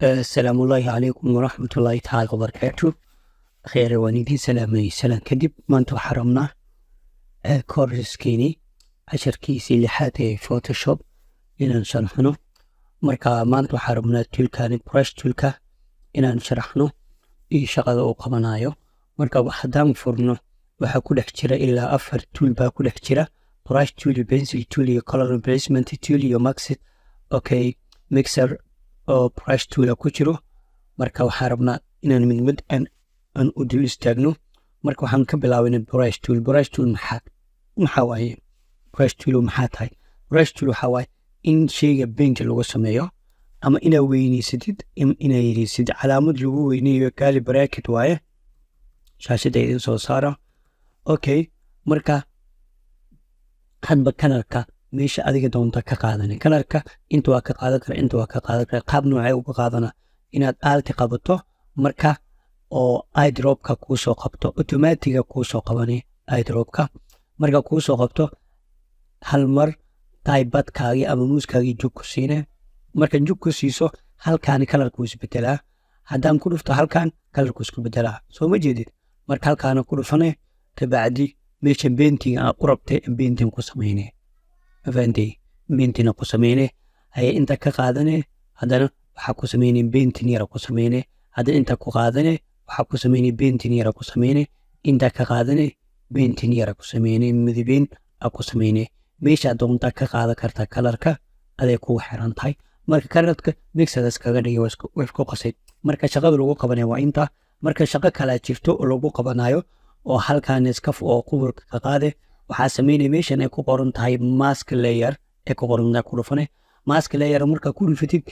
السلام الله عليكم ورحمة الله تعالى وبركاته. خير وانيدي سلامي سلام كدب ما انتو حرمنا كورس كيني 10 كيسي لحاتي فوتوشوب إنا نشرحنه مركا ما انتو حرمنا تلك براش تلك إنا نشرحنه إي شغل أو قمنايو مركا وحدام فرنو وحا كل احترا إلا أفر تول با كل احترا براش تولي بنسل تولي color replacement تولي وماكسد أوكي ميكسر oo brush tool ku jiro marka waxaan rabnaa inaan mid aan u dul istaagno marka waxaan ka bilaabnaa brush tool maxaa waaye brush tool maxaa tahay brush tool waxa waaye in shayga paint lagu sameeyo ama ina weynaysid ina yirisid calaamad lagu weynayo kali bracket waaye shaashada idin soo saara okay marka hadba kanalka meesha adiga doonta ka qaadanay kalarka inta waa ka qaadan kara qaab noocay uga qaadana inaad aalti qabato marka oo eyedropka ku soo qabto automatic ku soo qabanay eyedropka marka ku soo qabto hal mar taybadkaagi ama muuskaagi jug ku siine marka jug ku siiso halkaan kalarku isbedelaa hadaan ku dhufto halkaan kalarku isku bedelaa soo ma jeedid marka halkaan ku dhufanay ka bacdi meesha painting aan u rabtay painting ku sameeyay أفندي بنتنا قسمينه هي أنت كقادنة هذا وحكو سميني بنتني را قسمينه هذا أنت كقادنة وحكو سميني بنتني را قسمينه أنت كقادنة بنتني را قسمينه مذبين أقسمينه مش أدون تكقادة كرتا كلرك هذا يكون حران تاي مرك كرتك ميكس هذا سكجري ويفكو قصيد مرك شغل لوجو قبنا وإنت مرك شغل كلا شفتو لوجو قبنايو وحال كان يسكف أو قبر كقادة waxaa sameynay meeshan ay ku qoran tahay mask layer ee ku qoran ku dhufane mask layer marka ku dhufatid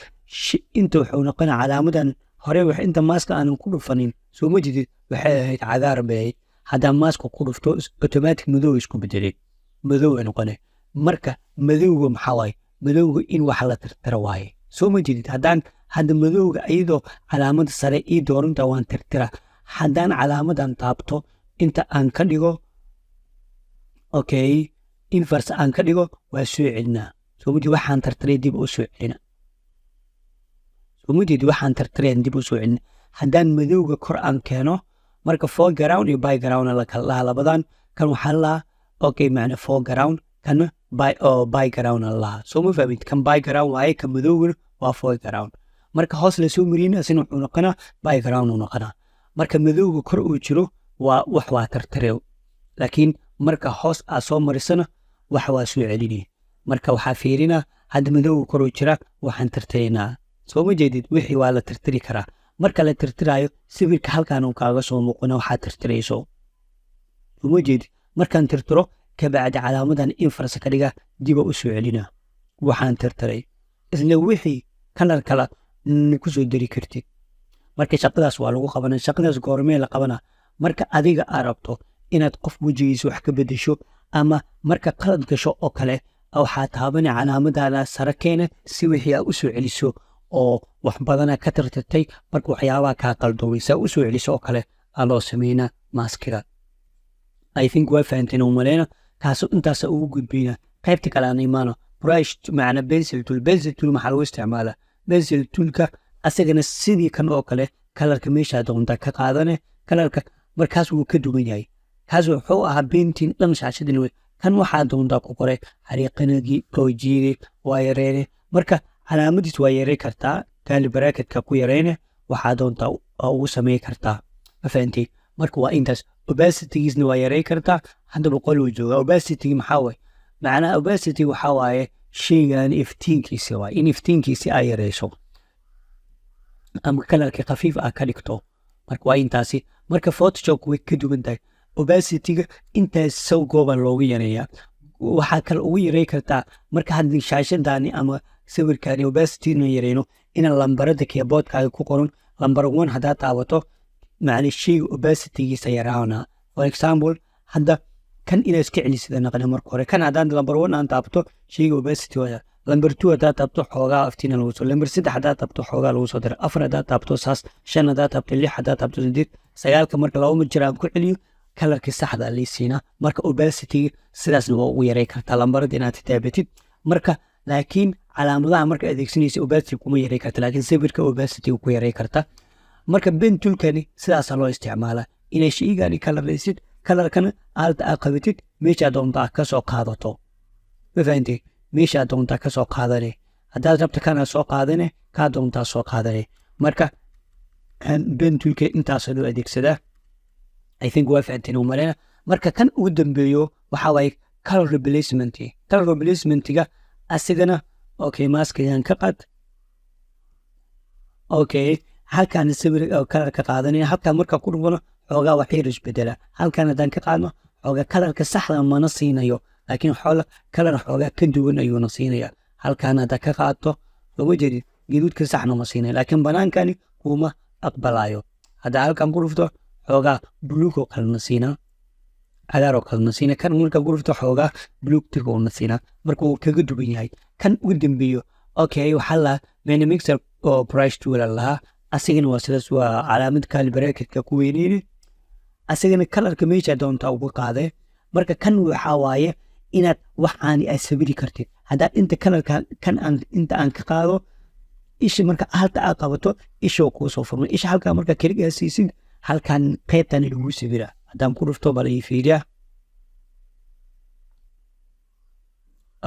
inta wuxuu noqonaa calaamadan hore wax inta mask aan ku dhufanin soo ma jidid waxay ahayd cagaar bay hada mask ku dhufto automatic madow isku bedelay madow noqonay marka madowga maxaa waay madowga in wax la tirtira waay soo ma jidid hadaan hada madowga ayadoo calaamad sare ii doorinta waan tirtira hadaan calaamadan taabto inta aan ka dhigo okay inverse aan ka dhigo waa soo celinaa soo mudi waxaan tartiray dib u soo celina soo mudi waxaan tartiray dib u soo celina hadaan madowga kor aan keeno marka foreground iyo background la kala labadan kan waxa la okay macna foreground kan background la soo ma fahmid kan background waaye kan madowga waa foreground marka hoos la soo marina asina wuxuu noqonaa background uu noqonaa marka madowga kor uu jiro waa wax waa tartiray laakiin marka hoos aad soo marisana waxa waa soo celinay marka waxa fiirina had madow koro jira waxaan tirtireynaa soo ma jeedid wixii waa la tirtiri karaa marka la tirtirayo sawirka halkaan uu kaaga soo muuqana waxa tirtireyso soo ma jeedid markaan tirtiro ka bacdi calaamadan inverse ka dhiga dib u soo celina waxaan tirtiray isla wixii kalar kala ku soo dari kartid marka shaqadaas waa lagu qabanaa shaqadaas goormee la qabanaa marka adiga arabto inaad qof wajigiisa wax ka bedesho ama marka qalad gasho oo kale waxaa taabanay calaamadana sare keena si wixii aad u soo celiso oo wax badan ka tirtirtay marka waxyaabaha ka qaldoomeysa u soo celiso oo kale loo sameeyna maskiga I think waa fahanteen oo maleena kaas intaas ugu gudbina qaybta kale aan imaano brush macna pencil tool maxaa loo isticmaalaa pencil toolka asagana sidii kan oo kale kalarka meesha doonta ka qaadane kalarka markaas uu ka duwan yahay kaas wuxuu ahaa painting dhan shaashadani way kan waxaa doonta ku qoray xariiqanagi project waa yareene marka calaamadiis waa yarey kartaa kali bracketka ku yareene waxaa doonta ugu sameey kartaa ma fahantii marka waa intaas opacity-giisna waa yarey kartaa hadda boqol uu jooga opacity maxaa way macnaha opacity waxaa waaye shaygan iftiinkiisa waa in iftiinkiisa ay yareyso ama kalarka khafiif ah ka dhigto marka waa intaasi marka photoshop way ka duwan tahay opacity-ga intaas soo gooban loogu yareeyaa waxa kale ugu yarey kartaa marka hadii shaashadani ama sawirkaani opacity-na yareyno in lambarada keyboardkaaga ku qoran lambar 1 hadaa taabato macna shayga opacity-giisa yaraana for example hadda kan ina iska celisida naqan marka hore kan hadaan lambar 1 aan taabto shayga opacity waa lambar 2 hadaa taabto xoogaa aftiina lagu soo lambar 3 hadaa taabto xoogaa lagu soo diray 4 hadaa taabto saas 5 hadaa taabto 6 hadaa taabto 8 9 marka laba ma jiraan ku celiyo kalarka saxda ah liisina marka opacity sidaasna waa ugu yarey kartaa lambarada inaad taabatid marka laakiin calaamadaha marka adeegsanaysa opacity kuma yaray karta laakiin sawirka opacity ku yaray karta marka pen toolkani sidaas loo isticmaalaa inay shaygaani kalaraysid kalarkana aalta aad qabatid meesha doonta ka soo qaadato fahanti meesha doonta ka soo qaadane haddaad rabto kana soo qaadane ka doonta soo qaadane marka pen toolka intaas loo adeegsadaa I think waa fahanteen oo marina marka kan ugu dambeeyo waxa way color replacement-ga asigana okay maskigan ka qad okay halkan sawir oo color ka qaadanaya halkan marka ku dhufano xoogaa wax yar isbedela halkan hadan ka qaadno xoogaa colorka saxda mana siinayo laakiin xoolo color xoogaa ka duwan ayuu na siinaya halkan hadan ka qaato soo jeedid gaduudka saxna ma siinayo laakiin banaankani kuma aqbalayo hada halkan ku dhufto xoogaa blue oo kala na siinaa cagaar oo kala na siinaa kan marka ku dhufto xoogaa blue tiga oo na siinaa marka uu kaga duwan yahay kan ugu dambeeyo okay waxa la mixer oo brush tool lahaa asigana waa sidaas waa calaamad kali bracket-ka ku weyneen asigana kalarka meesha doonta ugu qaade marka kan waxa waaye inaad wax aan sawiri kartid hadaa inta kalarka kan inta aan ka qaado isha marka halta aad qabato isha ku soo furmo isha halka marka kaliya siisid halkan qaybtan lagu sawira hadaan ku dhufto bal ii fiiriya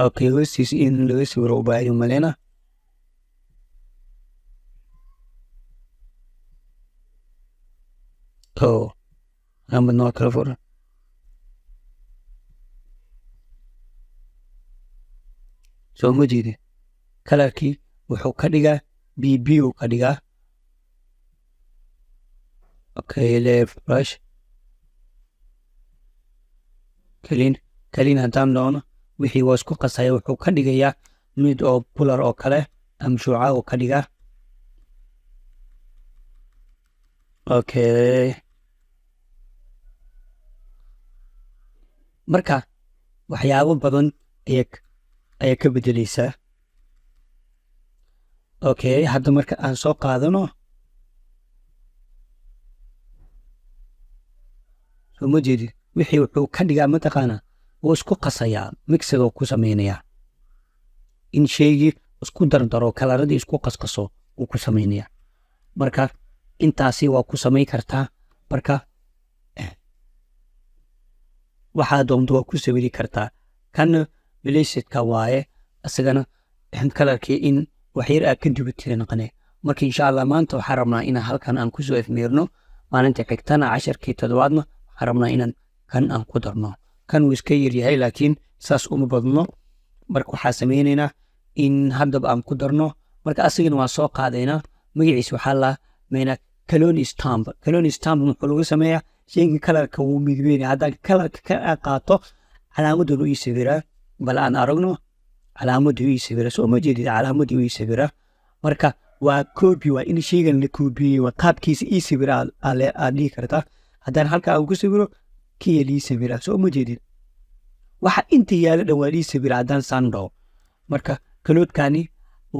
okay this in laga sawiro baayo malena oh I'm not cover so mujidi kalarkii wuxuu ka dhigaa BB uu ka dhigaa okay left brush kalin haddaan doono wixii waa isku qasaya wuxuu ka dhigayaa mid oo bular oo kale ama shuuca oo ka dhigaa okay marka waxyaabo badan ayaa ka bedelaysaa okay hadda marka aan soo qaadano soo ma jeedid wixii wuxuu ka dhigaa mataqaana wuu isku qasayaa mixigoo ku samaynayaa in shaygii isku dardaro kalaradii isku qasqaso uu ku samaynayaa marka intaasi waa ku samayn kartaa marka waxaa doonto waa ku sawiri kartaa kan blashetka waaye asagana kalarkii in waxyar aad ka dubatida naqane marka insha Allah maanta waxaan rabnaa inaan halkan aan kusoo ifmeerno maalinta xigtana 10kii toddobaadna waxaan rabnaa inaan kan aan ku darno kan wuu iska yar yahay laakiin saas uma badno marka waxaa sameynaynaa in haddaba aan ku darno marka asagana waa soo qaadaynaa magaciisa waxaa la meena colony stamp wuxuu lagu sameeyaa shayga kalarka wuu midweynaya haddaan kalarka ka qaato calaamaddan u ii sawiraa bal aan aragno calaamadda u ii sawira soo ma jeedid calaamadda u ii sawira marka waa copy waa in shaygan la copyey waa qaabkiisa ii sawira aad dhihi kartaa haddaan halka aan ku sawiro kiya lii sawira soo ma jeedid waxa inta yaala dhan waa lii sawira haddaan saan dhaho marka kaloodkani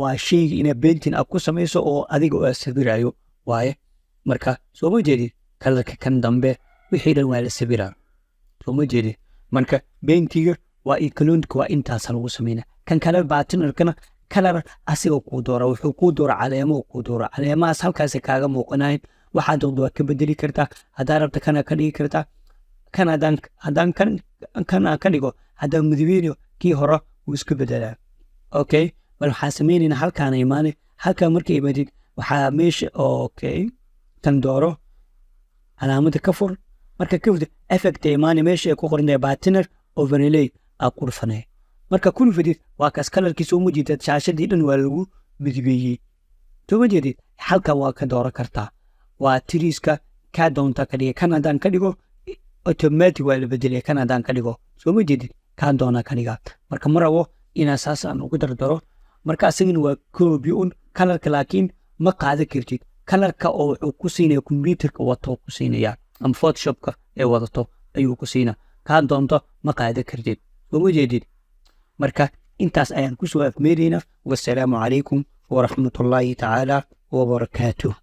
waa shayga inaad painting aad ku samayso oo adiga oo sawirayo waaye marka soo ma jeedid kalarka kan dambe wixii dhan waa la sawiraa soo ma jeedid marka paintiga waa kaloonka waa intaas lagu sameynaa kan kale batinerkana kalar asiga ku doora wuxuu ku doora caleemo ku doora caleemahaas halkaas kaaga muuqanayn waxaad doonto waa ka bedeli kartaa haddii rabto kana ka dhigi kartaa kan haddaan kan ka dhigo haddaan mudubeynayo kii hore wuu iska bedelaa okay bal waxaa sameynaynaa halkaana imaane halkaa marka imaadid waxaa meesha okay tan dooro calaamadda ka fur marka ka furta effect imaane meesha ay ku qoran tahay batiner overlay aa ku dhufanay marka ku dhufadid waa kaas kalarkiisa uma jeedad shaashadii dhan waa lagu midibeeyey soo ma jeedid halkan waa ka dooran kartaa waa tiriiska kaa doonta ka dhigay kan haddaan ka dhigo automatic waa la bedelaya kan haddaan ka dhigo soo ma jeedid kaa doona ka dhigaa marka ma rabo inaa saas aan ugu dardaro marka asagana waa koobi un kalarka laakiin ma qaadan kartid kalarka oo wuxuu ku siinaya computerka wato ku siinaya ama photoshopka ee wadato ayuu ku siinaa kaa doonto ma qaadan kartid soo ma jeedid marka intaas ayaan ku soo afmeeraynaa wassalaamu calaykum waraxmatullaahi tacaala wabarakaatuh